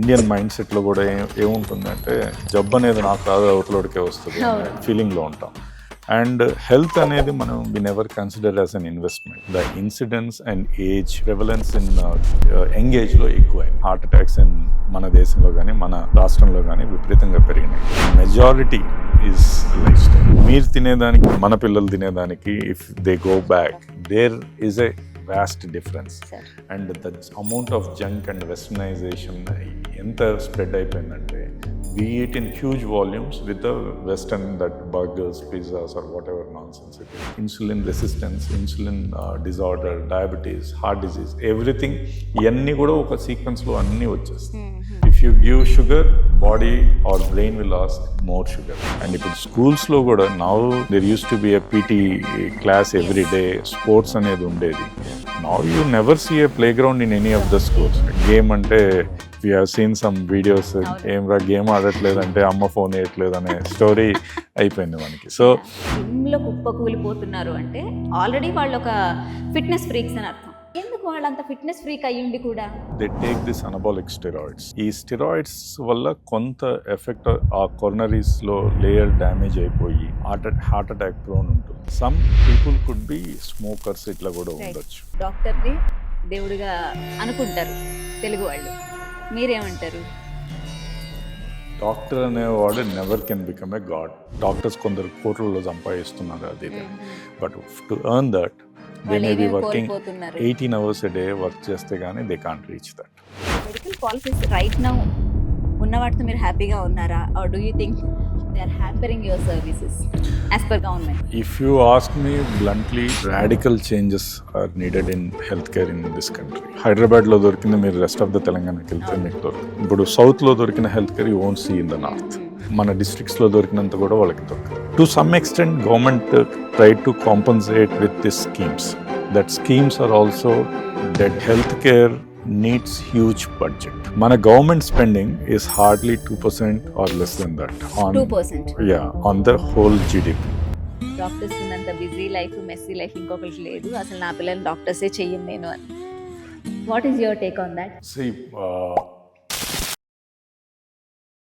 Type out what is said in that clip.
Indian mind సెట్లో కూడా ఏముంటుందంటే జబ్బు అనేది నాకు రాదు అవతలోడికే వస్తుంది అనే ఫీలింగ్లో ఉంటాం. అండ్ హెల్త్ అనేది మనం we never consider as an investment. The incidence and age prevalence in young ఏజ్లో ఎక్కువైంది. హార్ట్ అటాక్స్ ఇన్ మన దేశంలో కానీ మన రాష్ట్రంలో కానీ విపరీతంగా పెరిగినాయి. Majority is lifestyle. మీరు తినేదానికి మన పిల్లలు తినేదానికి if they go back there is a vast difference. And the amount of junk and westernization ఎంత స్ప్రెడ్ అయిపోయిందంటే we eat in huge volumes with the western that burgers, pizzas or whatever nonsense it is. Insulin resistance, insulin disorder, diabetes, heart disease, everything ఇవన్నీ కూడా ఒక సీక్వెన్స్లో అన్నీ వచ్చేస్తాయి. If you give sugar, body or brain will ask more sugar. And ఇప్పుడు స్కూల్స్లో కూడా now there used to be a PT class every day, sports అనేది ఉండేది. Now you never see a playground in any of the schools. Game అంటే we have seen some videos, ఏమ్రా game ఆడట్లేదంటే అమ్మ phone వేయట్లేదు అనే స్టోరీ అయిపోయింది మనకి. So జిమ్లో కుప్పకూలిపోతున్నారు అంటే ఆల్రెడీ వాళ్ళు ఒక ఫిట్నెస్ ఫ్రీక్స్ అని అర్థం. ఎందుకు వాళ్ళంత ఫిట్నెస్ ఫ్రీక్ అయ్యింది కూడా? They take this anabolic steroids. ఈ స్టెరాయిడ్స్ వల్ల కొంత ఎఫెక్ట్ ఆ కొర్నరీస్లో లేయర్ డ్యామేజ్ అయిపోయి హార్ట్ అటాక్ ప్రోన్ ఉంటుంది. Some people could be smokers, ఇట్లా కూడా ఉండొచ్చు. డాక్టర్ని దేవుడిగా అనుకుంటారు తెలుగు వాళ్ళు, మీరేమంటారు? డాక్టర్ అనేవాడు never can become a god. Doctors కొందరు కోట్లలో సంపాదిస్తున్నారు అది, but to earn that they may be working 18 hours a day work చేస్తే కానీ they can't reach that. Medical policies right now ఉన్న వాటితో మీరు హ్యాపీగా ఉన్నారా? Or do you think they are hampering your services as per government? If you ask me bluntly, radical changes are needed in health care in this country. హైదరాబాద్లో దొరికింది మీరు rest of the తెలంగాణకి వెళ్తే మీకు దొరుకుతుంది. ఇప్పుడు సౌత్లో దొరికిన health care you won't see in the north. మన డిస్ట్రిక్ట్స్లో దొరికినంత కూడా వాళ్ళకి దొరకదు. To some extent government try to compensate with this schemes. That schemes are also dead. Health care needs huge budget. మన government spending is hardly 2% or less than that on 2%. Yeah, on the whole GDP. Doctors ఉన్నంత busy life, messy life ఇంకొకటి లేదు. అసలు నా పిల్లల్ని డాక్టర్సే చెయ్యం నేను అని. What is your take on that? See,